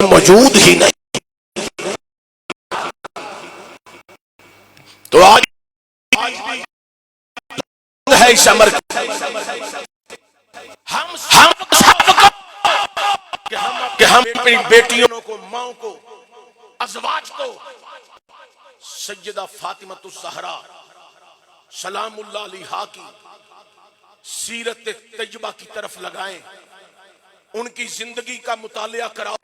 मौजूद ही नहीं। तो आज है इस अमर हम सबको कि हम अपनी बेटियों को, माओ को, अज़वाज को सैयदा फातिमतुज़ ज़हरा सलामुल्लाह अलैहा की सीरत तैयबा की तरफ लगाएं, उनकी जिंदगी का मुतालिया कराओ।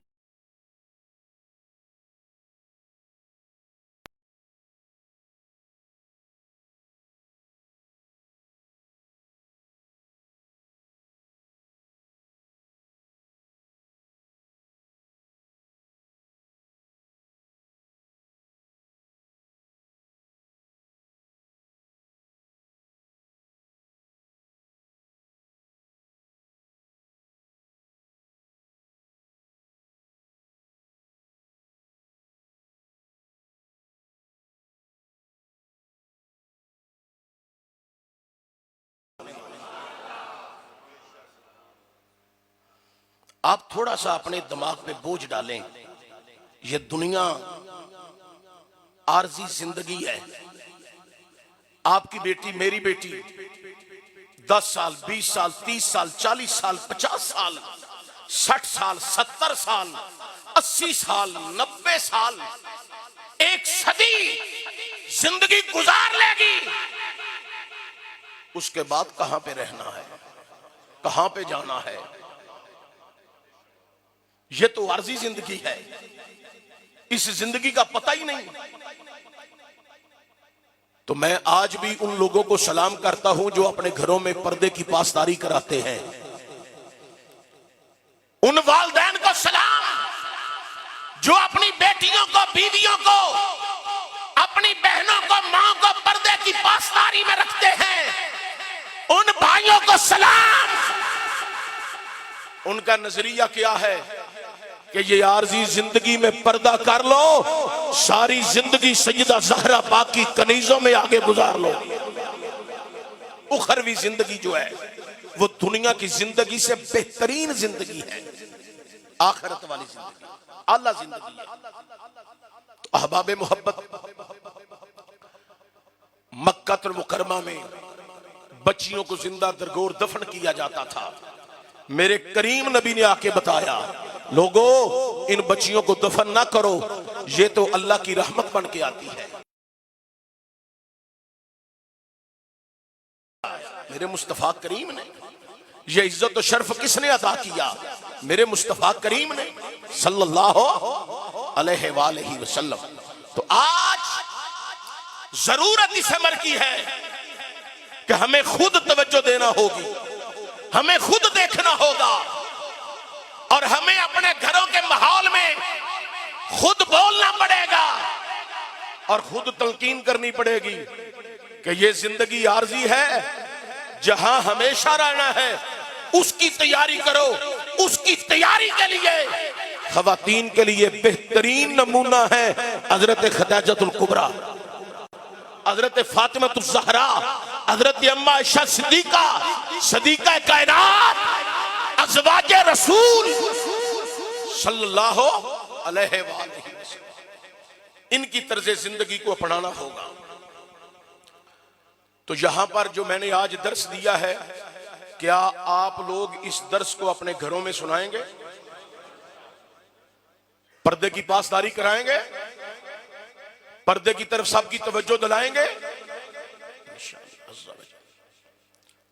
आप थोड़ा सा अपने दिमाग पे बोझ डालें, ये दुनिया आरजी जिंदगी है। आपकी बेटी, मेरी बेटी 10 साल, 20 साल, 30 साल, 40 साल, 50 साल, 60 साल, 70 साल, 80 साल, 90 साल, एक सदी जिंदगी गुजार लेगी। उसके बाद कहां पे रहना है, कहां पे जाना है, ये तो आरजी जिंदगी है। इस जिंदगी का पता ही नहीं। तो मैं आज भी उन लोगों को सलाम करता हूं जो अपने घरों में पर्दे की पासदारी कराते हैं। उन वालिदैन को सलाम जो अपनी बेटियों को, बीवियों को, अपनी बहनों को, मां को पर्दे की पासदारी में रखते हैं। उन भाइयों को सलाम। उनका नजरिया क्या है कि ये आरजी जिंदगी में पर्दा कर लो, सारी जिंदगी सैयदा ज़हरा पाक की कनीजों में आगे गुजार लो। उखरवी जिंदगी जो है वो दुनिया की जिंदगी से बेहतरीन जिंदगी है, आखिरत वाली जिंदगी, आला जिंदगी है। तो अहबाबे मोहब्बत, मक्का मुकरमा में बच्चियों को जिंदा दरगोर दफन किया जाता था। मेरे करीम नबी ने आके बताया, लोगों इन बच्चियों को दफन ना करो, ये तो अल्लाह की रहमत बन के आती है। मेरे मुस्तफा करीम ने ये इज्जत और शर्फ किसने अदा किया? मेरे मुस्तफा करीम ने सल्लल्लाहु अलैहि वसल्लम। तो आज जरूरत इस अमर की है कि हमें खुद तवज्जो देना होगी, हमें खुद देखना होगा और हमें अपने घरों के माहौल में खुद बोलना पड़ेगा और खुद तलकीन करनी पड़ेगी कि ये जिंदगी आरजी है, जहां हमेशा रहना है, उसकी तैयारी करो। उसकी तैयारी के लिए खवातीन के लिए बेहतरीन नमूना है हजरत खदीजतुल कुबरा, हजरत फातिमतुज़ ज़हरा, हजरत अम्मा आयशा सिद्दीका, सदीका कायनात, अज़वाजे रसूल सल्लल्लाहु अलैहि वसल्लम। इनकी तर्ज़े जिंदगी को अपनाना होगा। तो यहां पर जो मैंने आज दर्स दिया है, क्या आप लोग इस दर्स को अपने घरों में सुनाएंगे? पर्दे की पासदारी कराएंगे? पर्दे की तरफ सबकी तवज्जो दिलाएंगे?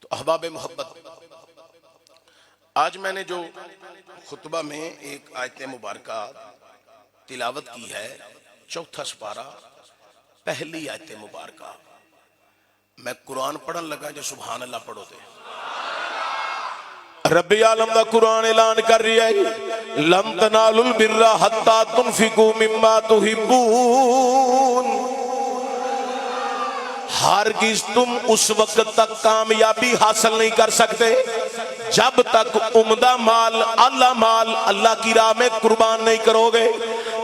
तो अहबाब मोहब्बत, आज मैंने जो खुतबा में एक आयत मुबारका तिलावत की है, चौथा सुपारा, पहली आयत मुबारका, मैं कुरान पढ़न लगा जो सुभान अल्लाह पढ़ो थे। रब्बी आलम दा कुरान ऐलान कर रही है, लम तनालुल बिर्रा हत्ता तुनफिकू मिम्मा तुहिब्बून। हरगिज़ तुम उस वक्त तक कामयाबी हासिल नहीं कर सकते जब तक उम्दा माल, आला माल अल्लाह की राह में कुर्बान नहीं करोगे।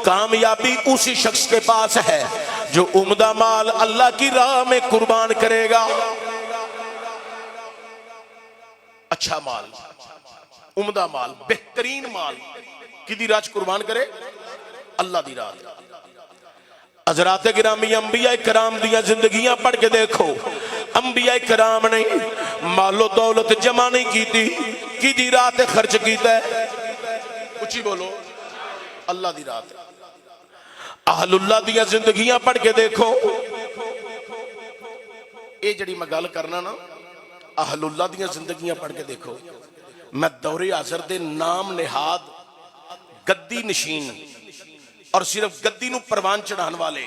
कामयाबी उसी शख्स के पास है जो उम्दा माल अल्लाह की राह में कुर्बान करेगा। अच्छा माल, उम्दा माल, बेहतरीन माल किदी राह कुर्बान करे? अल्लाह दी राह। हज़रात गिरामी अंबिया कराम दियां जिंदगियां पढ़ के देखो। अंबिया कराम ने मालो दौलत जमा नहीं की, किदी राह ते खर्च कीता है? उची बोलो, अल्लाह दी राह। अहलुल्लाह दियां जिंदगियां पढ़ के देखो। ये जड़ी मैं गल करना ना, अहलुल्लाह दियां जिंदगियां पढ़ के देखो। मैं दौरे हाज़र दे नाम निहाद गद्दी नशीन और सिर्फ गद्दी नूं परवान चढ़ाने वाले,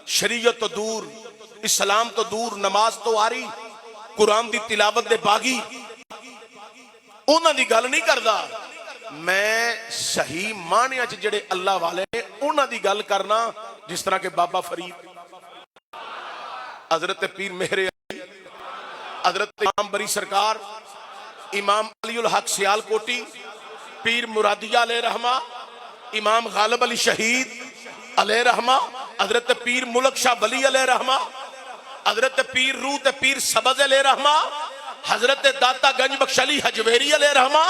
शरीयत तो दूर, इस्लाम तो दूर, नमाज तो आ रही, कुरान दी तिलावत दे बागी, उन्हां दी गल नहीं करदा। मैं सही मानिया च जेड़े अल्लाह वाले ने उन्हां दी गल करना, जिस तरह के बाबा फरीद, हजरत पीर मेहरे अली, हजरत इमाम बरी सरकार, इमाम अलीउल हक सियालकोटी, पीर मुरादिया अलैहि रहमा, इमाम गालिब अली शहीद अलैहि रहमा, हजरत पीर मुलक शाह वली अलैहि रहमा, हजरत पीर रूह ते पीर सबज अलैहि रहमा, हजरत दाता गंज बख्श अली हजवेरी अलैहि रहमा,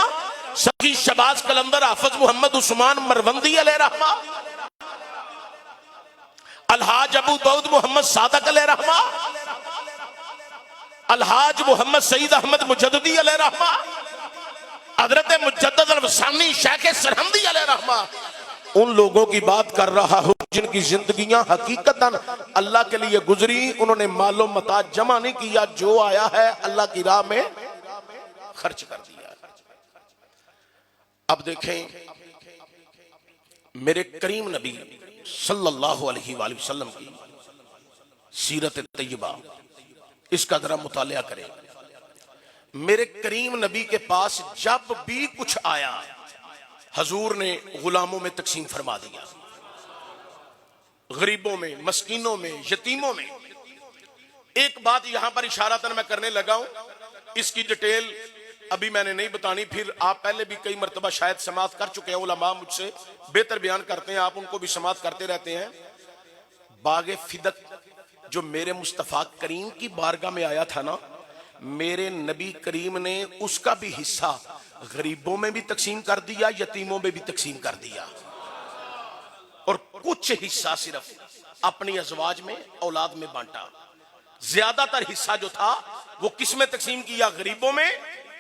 सखी शबाज कलंदर हाफिज मोहम्मद उस्मान मरवंदी अलैहि रहमा, अलहाज अबू दाऊद मोहम्मद सादक अलैहि रहमा, अलहाज मोहम्मद सईद अहमद मुजद्दिदी अलैहि रहमा, हजरत मुजद्दद अल-वसानी शेख सरहंदी अलैहि रहमा। उन लोगों की बात कर रहा हूं जिनकी जिंदगियां हकीकतन अल्लाह के लिए गुजरी। उन्होंने मालो मता जमा नहीं किया, जो आया है अल्लाह की राह में खर्च कर दिया। अब देखें, मेरे करीम नबी सल्लल्लाहु अलैहि वसल्लम की सीरत तैयबा, इसका जरा मुतालिया करें। मेरे करीम नबी के पास जब भी कुछ आया, हजूर ने गुलामों में तकसीम फरमा दिया, गरीबों में, मस्कीनों में, यतीमों में। एक बात यहां पर इशारतन मैं करने लगा हूं, इसकी डिटेल अभी मैंने नहीं बतानी, फिर आप पहले भी कई मरतबा शायद समाअत कर चुके हैं, उलमा मुझसे बेहतर बयान करते हैं, आप उनको भी समाअत करते रहते हैं। बागे फिदक जो मेरे मुस्तफ़ा करीम की बारगाह में आया था ना, मेरे नबी करीम ने उसका भी हिस्सा गरीबों में भी तकसीम कर दिया, यतीमों में भी तकसीम कर दिया, और कुछ हिस्सा सिर्फ अपनी अज़वाज में, औलाद में बांटा। ज्यादातर हिस्सा जो था वो किस में तकसीम किया? गरीबों में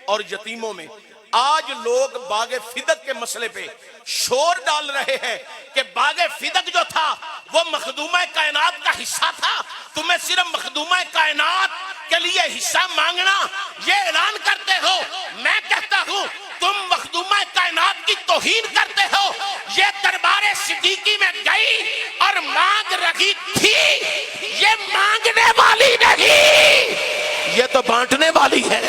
और यतीमों में। आज लोग बागे फिदक के मसले पे शोर डाल रहे हैं कि बागे फिदक जो था वो मखदूमा कायनात का हिस्सा था, तुम्हें सिर्फ मखदूमा कायनात के लिए हिस्सा मांगना, ये ऐलान करते हो। मैं कहता हूं तुम मखदूमा कायनात की तौहीन करते हो। ये दरबारे सिद्दीकी में गई और मांग रही थी, ये मांगने वाली नहीं, ये तो बांटने वाली है।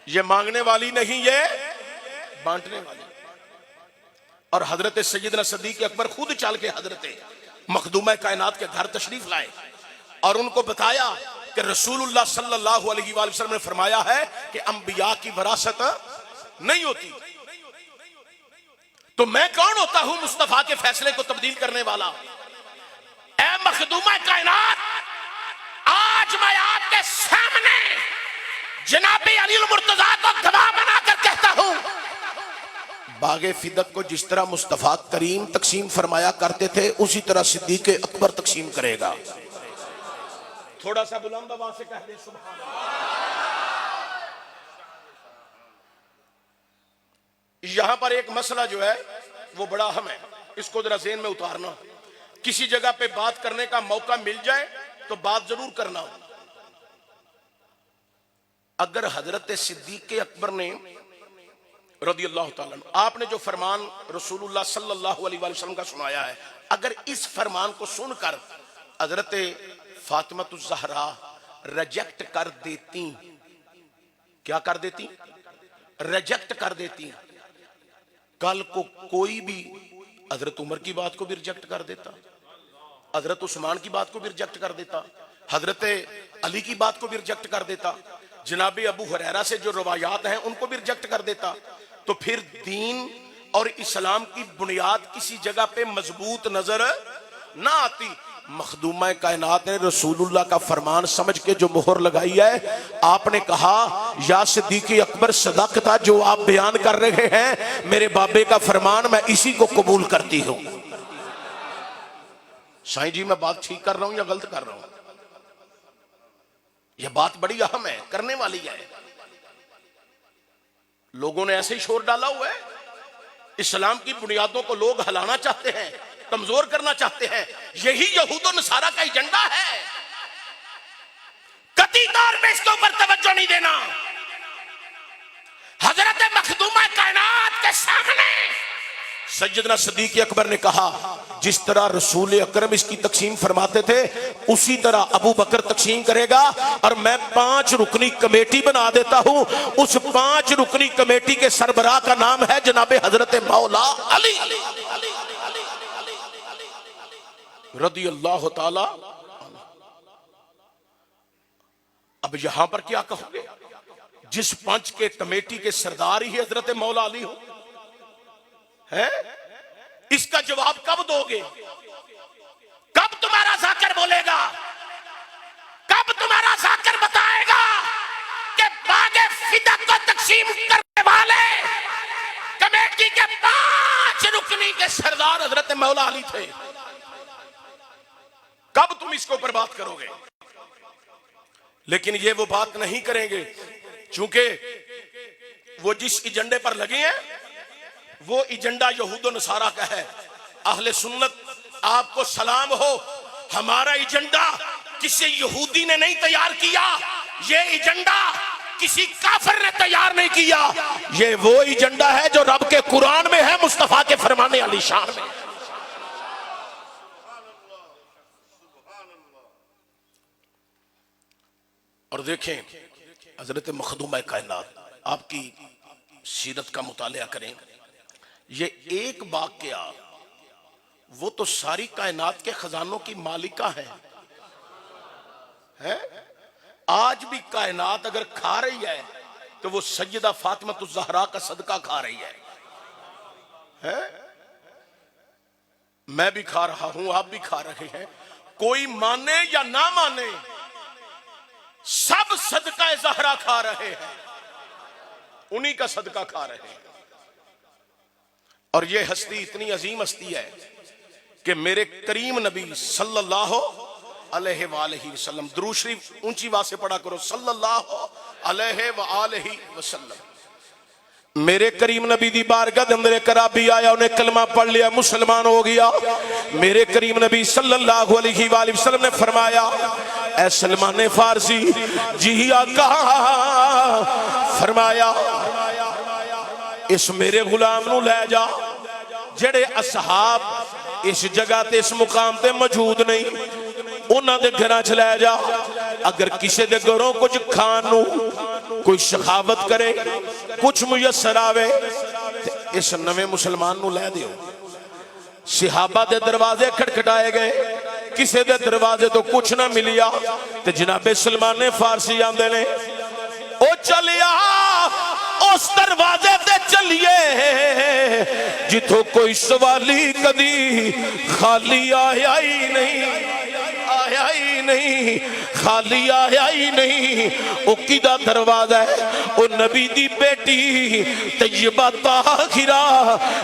ये मांगने वाली नहीं, ये बांटने वाली। और हजरत सैयदना सिद्दीक़ अकबर खुद चल के हजरत मखदूमा कायनात के घर तशरीफ लाए और उनको बताया कि रसूलुल्लाह सल्लल्लाहु अलैहि वसल्लम ने फरमाया है कि अंबिया की विरासत नहीं होती। तो मैं कौन होता हूं मुस्तफा के फैसले को तब्दील करने वाला? ऐ मखदूमा कायनात, आज मैं आपके सामने जनाबे अलील मुर्तजा को गवाह बनाकर कहता हूं, बागे फिदक को जिस तरह मुस्तफा करीम तकसीम फरमाया करते थे, उसी तरह सिद्दीक़ अकबर तकसीम करेगा। थोड़ा सा बुलंद आवाज से कह दे सुभान अल्लाह। यहां पर एक मसला जो है वो बड़ा अहम है, इसको जरा ज़हन में उतारना। किसी जगह पे बात करने का मौका मिल जाए तो बात जरूर करना। अगर हजरत सिद्दीक़ अकबर ने रज़ियल्लाहु ताला अन्हु, आपने जो फरमान रसूलुल्लाह सल्लल्लाहु अलैहि वसल्लम का सुनाया है, अगर इस फरमान को सुनकर हजरत फातिमातुज़ ज़हरा रिजेक्ट कर देती, क्या कर देती? रिजेक्ट कर देती, कल को कोई भी हजरत उमर की बात को भी रिजेक्ट कर देता, हजरत उस्मान की बात को भी रिजेक्ट कर देता, हजरत अली की बात को भी रिजेक्ट कर देता, जनाबे अबू हुरैरा से जो रवायात हैं उनको भी रिजेक्ट कर देता, तो फिर दीन और इस्लाम की बुनियाद किसी जगह पे मजबूत नजर ना आती। मखदूमा कायनात ने रसूलुल्लाह का फरमान समझ के जो मोहर लगाई है, आपने कहा या सिद्दीक़ अकबर सदक़ता, जो आप बयान कर रहे हैं मेरे बाबे का फरमान, मैं इसी को कबूल करती हूं। साईं जी मैं बात ठीक कर रहा हूं या गलत कर रहा हूं? यह बात बड़ी अहम है, करने वाली है। लोगों ने ऐसे ही शोर डाला हुआ है, इस्लाम की बुनियादों को लोग हिलाना चाहते हैं, कमजोर करना चाहते हैं। यही यहूद नसारा का एजेंडा है। कती तौर पे इसके ऊपर तवज्जो नहीं देना। हजरत मखदूमा कायनात के सामने सैयदना सिद्दीक़ अकबर ने कहा, जिस तरह रसूल अकरम इसकी तकसीम फरमाते थे उसी तरह अबू बकर तकसीम करेगा, और मैं 5 रुकनी कमेटी बना देता हूं। उस 5 रुकनी कमेटी के सरबराह का नाम है जनाबे हजरत मौला अली रदी अल्लाह ताला। अब यहां पर क्या कहोगे? जिस पंच के कमेटी के सरदार ही हजरत मौला अली हो, है? इसका जवाब कब दोगे? कब तुम्हारा जाकिर बोलेगा? कब तुम्हारा जाकिर बताएगा कि बागे फिदा को तकसीम करने वाले कमेटी के 5 रुकनी के सरदार हजरत मौला अली थे? कब तुम इसके ऊपर बात करोगे? लेकिन ये वो बात नहीं करेंगे, क्योंकि वो जिस एजेंडे पर लगे हैं वो एजेंडा यहूद नसारा का है। अहले सुन्नत आपको सलाम हो, हमारा एजेंडा किसी यहूदी ने नहीं तैयार किया, ये एजेंडा किसी काफिर ने तैयार नहीं किया। ये वो एजेंडा है जो रब के कुरान में है, मुस्तफा के फरमाने अली शान में। और देखें हजरत मखदूमा कायनात, आपकी सीरत का मुतालिया करें, ये एक वाकया वो तो सारी कायनात के खजानों की मालिका है। आज भी कायनात अगर खा रही है तो वो सैयदा फातिमा ज़हरा का सदका खा रही है। मैं भी खा रहा हूं, आप भी खा रहे हैं। कोई माने या ना माने, सब सदका ज़हरा खा रहे हैं, उन्हीं का सदका खा रहे हैं। और ये हस्ती इतनी अजीम हस्ती है कि मेरे करीम नबी सल्लल्लाहु अलैहि वसल्लम, दुरूद शरीफ ऊंची आवाज से पढ़ा करो, सल्लल्लाहु अलैहि वसल्लम। मेरे करीम नबी दी बारगाह दे अंदर एक अराबी आया, उन्हें कलमा पढ़ लिया, मुसलमान हो गया। मेरे करीम नबी सल्लल्लाहु अलैहि वसल्लम ने फरमाया, ऐ सलमान फारसी, जी आका, फरमाया इस मेरे गुलाम नू ले जा, जेड़े असहाब इस जगह ते इस मुकाम ते मौजूद नहीं, उन्होंने घरां च ले जा। अगर किसी दे घरों कुछ खान नू कोई सखावत करे, कुछ मुयसर आवे, इस नवे मुसलमान नू ले दियो। सिहाबा दे दरवाजे खटखटाए गए, किसी दे दरवाजे तो कुछ ना मिलिया, ते जनाबे सलमान फारसी आंदे ने, ओ चलिया उस दरवाजे ते चलिए जिथों कोई सवाली कदी खाली आया ही नहीं, आया ही नहीं, खाली आया ही नहीं। ओ किदा दरवाजा है? ओ नबी दी बेटी तैयबा ताहिरा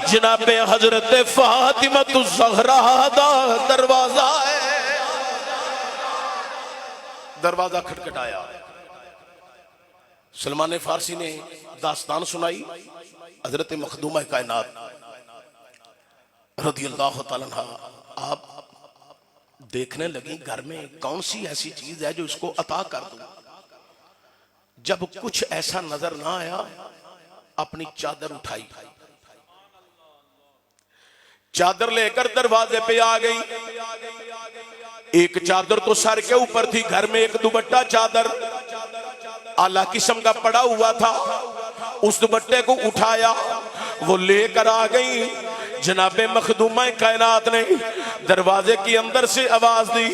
जनाबे हजरत फातिमा ज़हरा दा दरवाजा है। दरवाजा खटखटाया, सलमान फारसी ने दास्तान सुनाई। हजरत मखदूमा कायनात रज़ी अल्लाह ताला अन्हा आप देखने लगी घर में कौन सी ऐसी चीज है जो इसको अता कर दूं। जब कुछ ऐसा नजर ना आया, अपनी चादर उठाई, चादर लेकर दरवाजे पे आ गई। एक चादर तो सर के ऊपर थी, घर में एक दुपट्टा चादर आला किस्म का पड़ा हुआ था, उस दुपट्टे को उठाया, वो लेकर आ गई। जनाबे मखदूमा कायनात ने दरवाजे के अंदर से आवाज दी,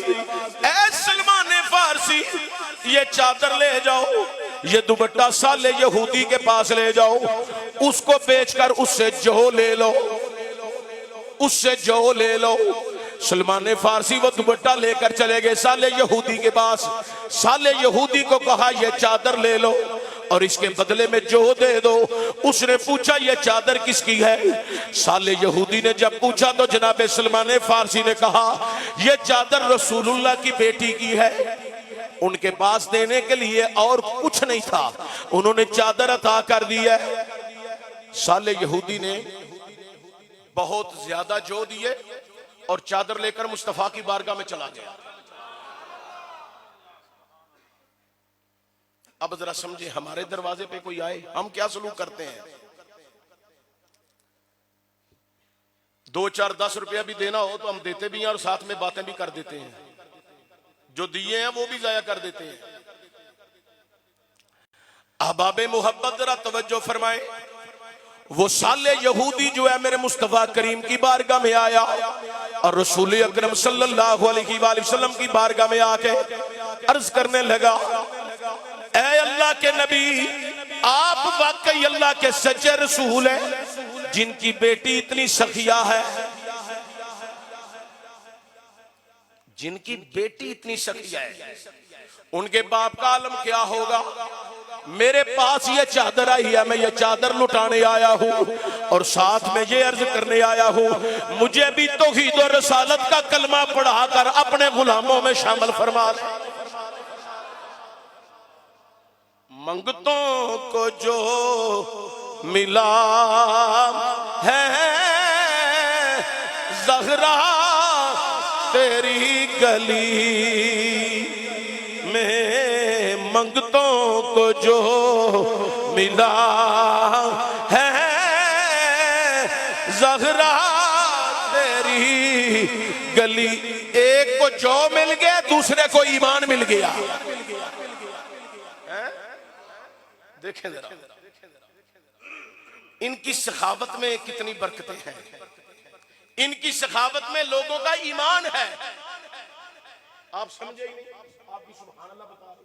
ऐ सलमान फारसी, ये चादर ले जाओ, ये दुपट्टा साले यहूदी के पास ले जाओ, उसको बेचकर उससे जो ले लो, उससे जो ले लो। सलमान फारसी वो दुपट्टा लेकर चले गए साले यहूदी के पास। साले यहूदी को कहा ये चादर ले लो और इसके बदले में जो दे दो। उसने पूछा ये चादर किसकी है? साले यहूदी ने जब पूछा तो जनाब सलमान फारसी ने कहा ये चादर रसूलुल्लाह की बेटी की है। उनके पास देने के लिए और कुछ नहीं था, उन्होंने चादर अता कर दी है। साले यहूदी ने बहुत ज्यादा जो दिए और चादर लेकर मुस्तफा की बारगाह में चला गया। अब जरा समझे, हमारे दरवाजे पे कोई आए हम क्या सलूक करते हैं? 2, 4, 10 रुपया भी देना हो तो हम देते भी हैं और साथ में बातें भी कर देते हैं। जो दिए हैं वो भी जाया कर देते हैं। अहबाबे मोहब्बत जरा तवज्जो फरमाए। वो साले यहूदी जो है मेरे मुस्तफा करीम की बारगाह में आया और रसूल अकरम सल्लल्लाहु अलैहि वसल्लम की बारगाह में आके अर्ज करने लगा, ऐ अल्लाह के नबी, आप वाकई अल्लाह के सच्चे रसूल हैं जिनकी बेटी इतनी सखिया है, जिनकी बेटी इतनी सखिया है, उनके बाप का आलम क्या होगा? मेरे पास ये चादर आई है, मैं ये चादर लुटाने आया हूँ और साथ में ये अर्ज करने आया हूँ, मुझे भी तौहीद और रसालत का कलमा पढ़ाकर अपने गुलामों में शामिल फरमा ले। मंगतों को जो मिला है ज़हरा तेरी गली में, मंगतों को जो मिला है ज़हरा तेरी गली। एक को जो मिल गया, दूसरे को ईमान मिल गया। देखें जरा इनकी सखावत में कितनी बरकतें हैं, इनकी सखावत में लोगों का ईमान है। आप समझे ही नहीं, आप भी सुभान अल्लाह बता रहे।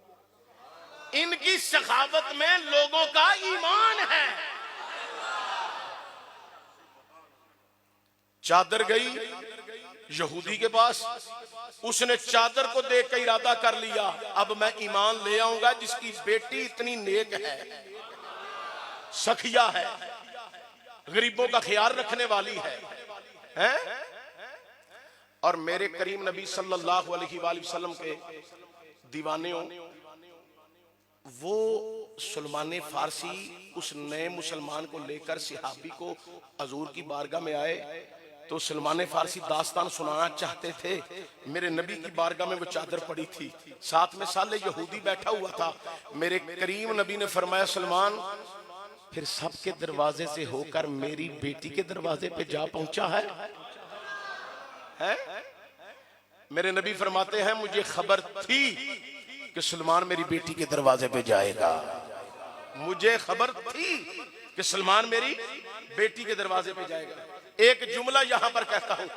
इनकी सखावत में लोगों का ईमान है। चादर गई यहूदी के पास, उसने चादर को देख कर इरादा कर लिया, अब मैं ईमान ले आऊंगा जिसकी बेटी इतनी नेक है, सखिया है, गरीबों का ख्याल रखने वाली है? और मेरे करीम नबी सल्लल्लाहु अलैहि वसल्लम के दीवाने हो, वो सलमान फारसी उस नए मुसलमान को लेकर सिहाबी को हजूर की बारगाह में आए तो सलमान फारसी दास्तान सुनाना चाहते थे। मेरे नबी की बारगाह में वो चादर पड़ी थी, साथ में साले यहूदी बैठा हुआ था। मेरे करीम नबी ने फरमाया, सलमान फिर सबके दरवाजे से होकर मेरी बेटी के दरवाजे पे जा पहुंचा है? मेरे नबी फरमाते हैं, मुझे खबर थी कि सलमान मेरी बेटी के दरवाजे पे जाएगा, मुझे खबर थी कि सलमान मेरी बेटी के दरवाजे पे जाएगा। एक जुमला यहां पर कहता हूं,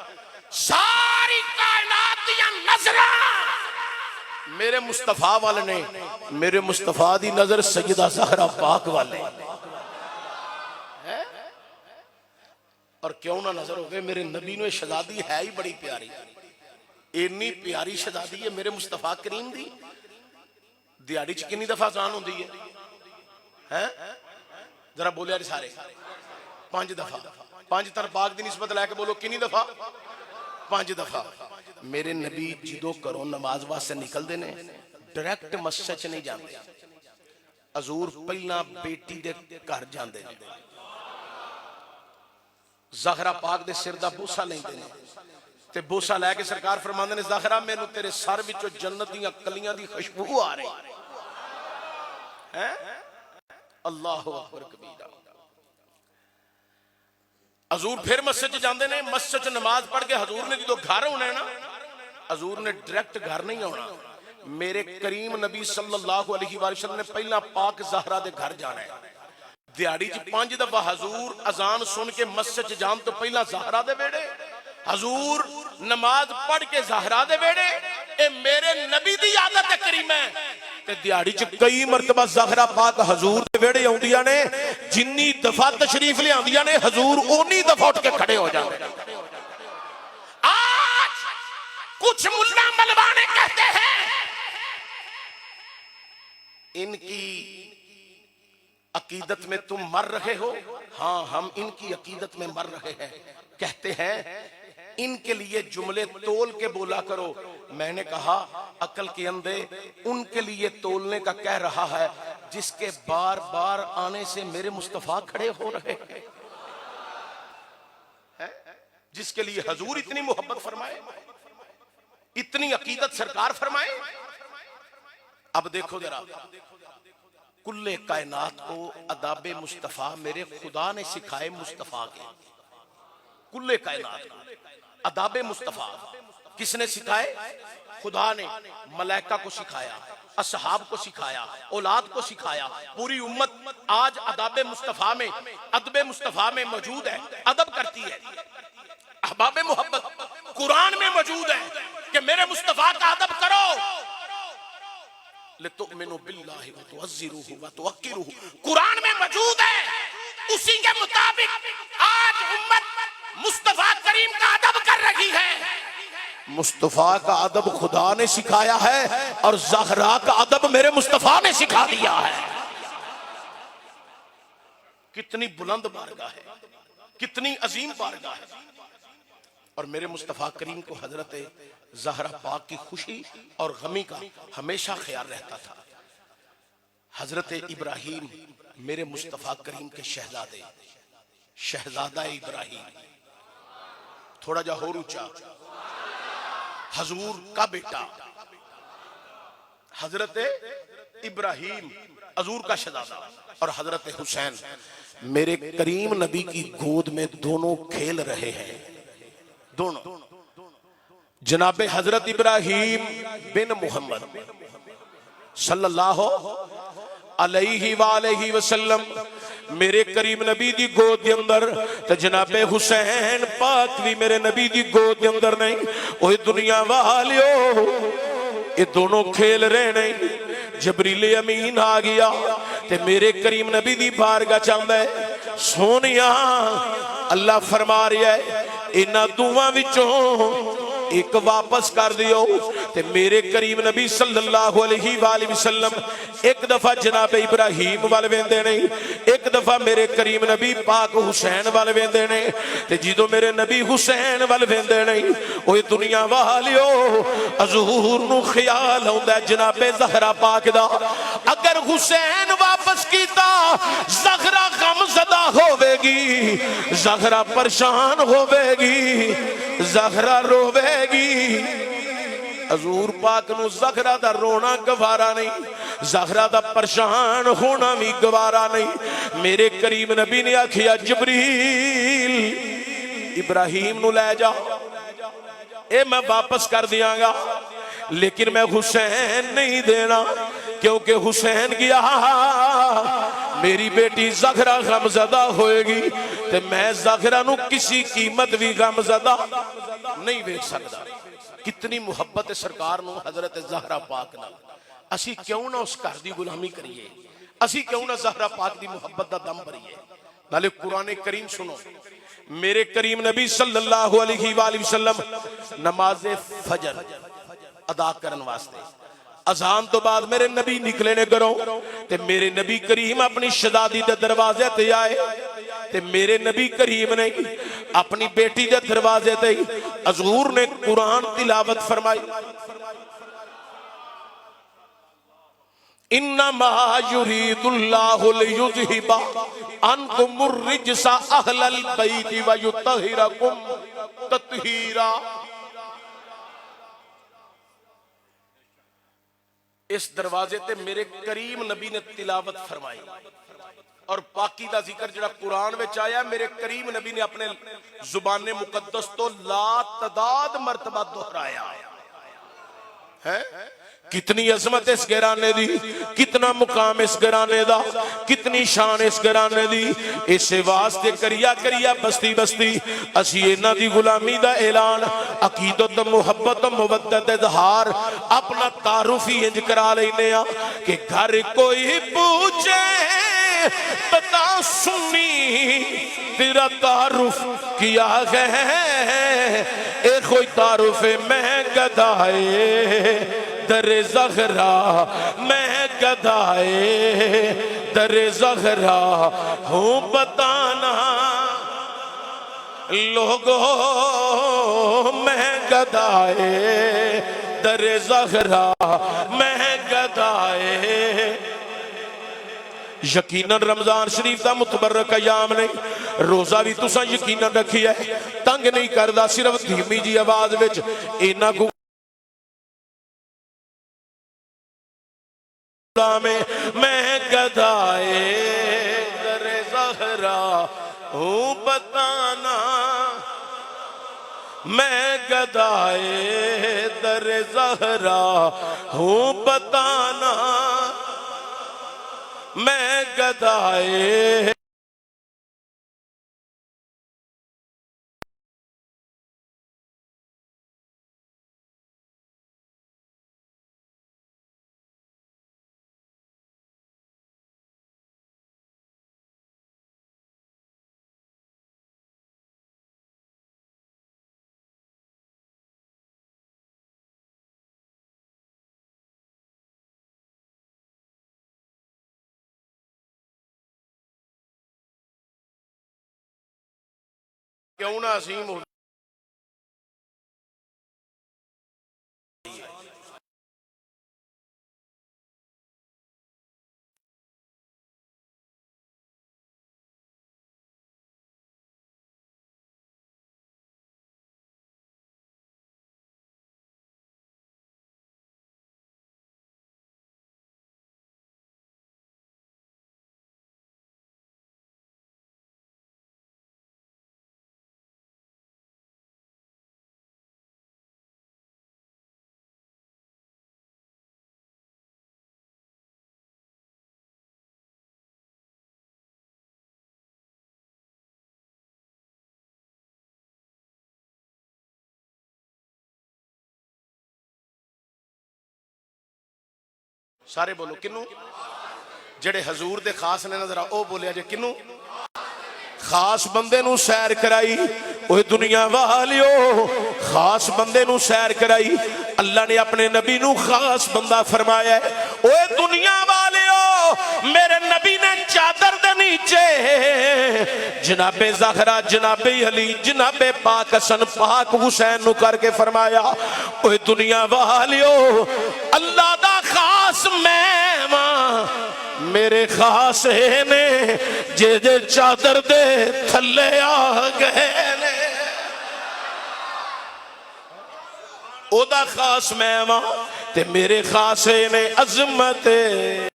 सारी कायनात दियां नज़रां मेरे मुस्तफा वाले ने, मेरे मुस्तफा दी नजर सैयदा ज़हरा पाक वाले है। और क्यों ना नजर हो गए, मेरे नबी ने शहजादी है ही बड़ी प्यारी, इन्नी प्यारी शहजादी है मेरे मुस्तफा करीम दी। दिहाड़ी च कितनी दफा अज़ान होती है? जरा बोलिया सारे, 5 दफा। 5 तर पाक दी निस्बत लैके बोलो कितनी दफा? 5 दफा। मेरे नबी जिदों घरों नमाज वास्ते निकलते ने, डायरैक्ट मस्जिद च नहीं जाते, हजूर पहला बेटी दे घर जाते हैं, ज़हरा पाक दे सिर दा बूसा लेंदे ने ते बूसा लैके सरकार फरमांदे ने, ज़हरा मैनू तेरे सर विचों जन्नत दीयां कलियां दी खुशबू आ रही है। अल्लाहु अकबर कबीरा। हजूर फिर मस्जिद जाते ने, मस्जिद नमाज पढ़ के हजूर ने जो घर होना है ना, हजूर ने डायरेक्ट घर नहीं आना। मेरे करीम नबी सल्लल्लाहु अलैहि वसल्लम ने पहला पाक ज़हरा दे घर जाना है। दिहाड़ी च 5 दफा हजूर अजान सुन के मस्जिद जान तो पहला ज़हरा दे वेड़े, हजूर नमाज पढ़ के ज़हरा दे वेड़े। ए मेरे नबी दी आदत है करीम है। दिहाड़ी च कई मरतबा ज़हरा पाक हजूर दे वेड़े आउंदियां ने, जिन्नी दफा तशरीफ लियांदियां ने हजूर उन्नी दफा उठ के खड़े हो जाते। आज कुछ मुल्ला मलवाने कहते हैं इनकी अकीदत में तुम मर रहे हो। हाँ, हम इनकी अकीदत में मर रहे हैं। कहते हैं इनके लिए जुमले तोल के बोला करो। मैंने कहा अकल के अंधे उनके लिए तोलने का कह रहा है जिसके बार बार आने से मेरे मुस्तफा खड़े हो रहे हैं, जिसके लिए हजूर इतनी मोहब्बत फरमाए, इतनी अकीदत सरकार फरमाए। अब देखो जरा, कुल्ले कायनात को अदाबे मुस्तफा मेरे खुदा ने सिखाए मुस्तफा के। कुल्ले कायनात को अदाबे मुस्तफा किसने सिखाए? खुदा ने मलाइका को सिखाया, असहाब को सिखाया, औलाद को सिखाया। पूरी उम्मत आज अदाबे मुस्तफा में, अदबे मुस्तफा में मौजूद है, अदब करती है। अहबाबे मोहब्बत कुरान में मौजूद है कि मेरे मुस्तफा का अदब करो। लितुमिनु बिल्लाहि व तुअज्जिरुहु व तुवक्किरुहु कुरान में मौजूद है। उसी के मुताबिक आज उम्मत मुस्तफा करीम का अदब कर रही है। मुस्तफा का अदब खुदा ने सिखाया है और ज़हरा का अदब मेरे मुस्तफा ने सिखा दिया है। कितनी बुलंद बारगाह है, कितनी अजीम बारगाह है। और मेरे मुस्तफा करीम को हजरत ज़हरा पाक की खुशी और गमी का हमेशा ख्याल रहता था। हजरत इब्राहिम मेरे मुस्तफा करीम के शहजादे, शहजादा इब्राहिम, थोड़ा जा और ऊंचा, हजूर का बेटा हजरत इब्राहिम, हजूर का शहजादा, और हजरत हुसैन मेरे करीम नबी की गोद में दोनों खेल रहे हैं। दोनों जनाबे हजरत इब्राहिम बिन मोहम्मद सल्लल्लाहु अलैहि वसल्लम मेरे करीम नबी दी गोद के अंदर, ते जनाबे हुसैन पाक भी मेरे नबी दी गोद के अंदर नहीं। ओए दुनिया वालियो, ये दोनों खेल रहे नहीं। जबरील अमीन आ गया ते मेरे करीम नबी दी बारगाह चाहता है, सोनिया अल्लाह फरमा रहा है इन्हां दोवां विचों एक वापस कर दियो। ते मेरे करीम नबी सल्लल्लाहु अलैहि वसल्लम एक दफा जनाब इब्राहिम वाल वेंदे ने, एक दफा मेरे करीम नबी पाक हुसैन वाल वेंदे ने। ते जिदों मेरे नबी हुसैन वाल वेंदे ने, ओए दुनिया वालियो, हजूर नू ख्याल आउंदा जनाबे ज़हरा पाक दा, अगर हुसैन वापस कीता ज़हरा गमज़दा होवेगी, ज़हरा परेशान होवेगी, ज़हरा रोवेगी। हजूर पाक नू ज़हरा दा रोना गवारा नहीं, ज़हरा दा परेशान होना भी गवारा नहीं। मेरे करीम नबी ने आखिया जबरील इब्राहिम नू ले जा, ए मैं वापस कर दियांगा, लेकिन मैं हुसैन नहीं देना, क्योंकि हुसैन गया मेरी बेटी ज़हरा गमज़दा होएगी, ते मैं ज़हरा नू किसी कीमत भी गमज़दा नहीं वेच सकता। कितनी मुहब्बत है सरकार नू हजरत ज़हरा पाक नाल। असी क्यों ना उस घर दी गुलामी करिए, असी क्यों ना ज़हरा पाक दी मुहब्बत दा दम भरिए। नाले कुरान करीम सुनो, मेरे करीम नबी सल्लल्लाहु अलैहि वसल्लम नमाज़े फजर अदा करन वास्ते अजान तो बाद मेरे नबी निकले ने घरों, ते मेरे नबी करीम अपनी शहजादी दे दरवाजे ते आए, ते मेरे नबी करीम ने अपनी बेटी दे दरवाजे ते हजूर ने कुरान तिलावत फरमाई। इन्नमा युरीदुल्लाहु लियुज़हिबा अन्कुमुर रिज्सा अहलल बैति व युत्तहिरकुम तत्हीरा। इस दरवाजे ते मेरे करीम नबी ने तिलावत फरमाई, और पाकी दा जिक्र जड़ा कुरान विच आया मेरे करीम नबी ने अपने जुबाने मुकद्दस तो ला तदाद मर्तबा दोहराया है। कितनी अजमत इस घराने दी, कितना मुकाम इस घराने दा, कितनी शान इस घराने दी। इस वास्ते करिया करिया बस्ती बस्ती असी इन्हां दी गुलामी दा ऐलान, अकीदत मुहब्बत मुवद्दत इज़हार अपना तारुफ ही इंज करा लेने आ कि घर कोई पूछे बता सुनी तेरा तारुफ किया है, ए कोई तारुफ मैं गदाए दरे ज़हरा, मैं गदाए दरे ज़हरा हूँ बताना लोगों, मैं गदाए दरे ज़हरा, मैं गदाए। यकीनन रमजान शरीफ का मुतबरक अयाम ने, रोजा भी तुसा यकीनन रखी है, तंग नहीं करता, सिर्फ धीमी जी आवाज विच इन्ना को में मैं गदाए दरे ज़हरा हूँ बताना, मैं गदाए दरे ज़हरा हूँ बताना, मैं गदाए। क्यों ना असीम हो सारे बोलो किनू, जेड़े हजूर दे खास ने नजर ओ बोलिया जे किनू, खास बंदे नू सैर कराई, ओए दुनिया वालियो खास बंदे नू सैर कराई। अल्लाह ने अपने नबी नू खास बंदा फरमाया है, ओए दुनिया वालियो मेरे नबी ने चादर दे नीचे जनाबे ज़हरा, जनाबे अली, जनाबे पाक हसन, पाक हुसैन नू करके फरमाया, ओए दुनिया वालियो अल्लाह दा खास मैं मेरे खास ने जे जे चादर दे थले आ गए ने, ओदा खास मैं ते मेरे खास ने अजमत।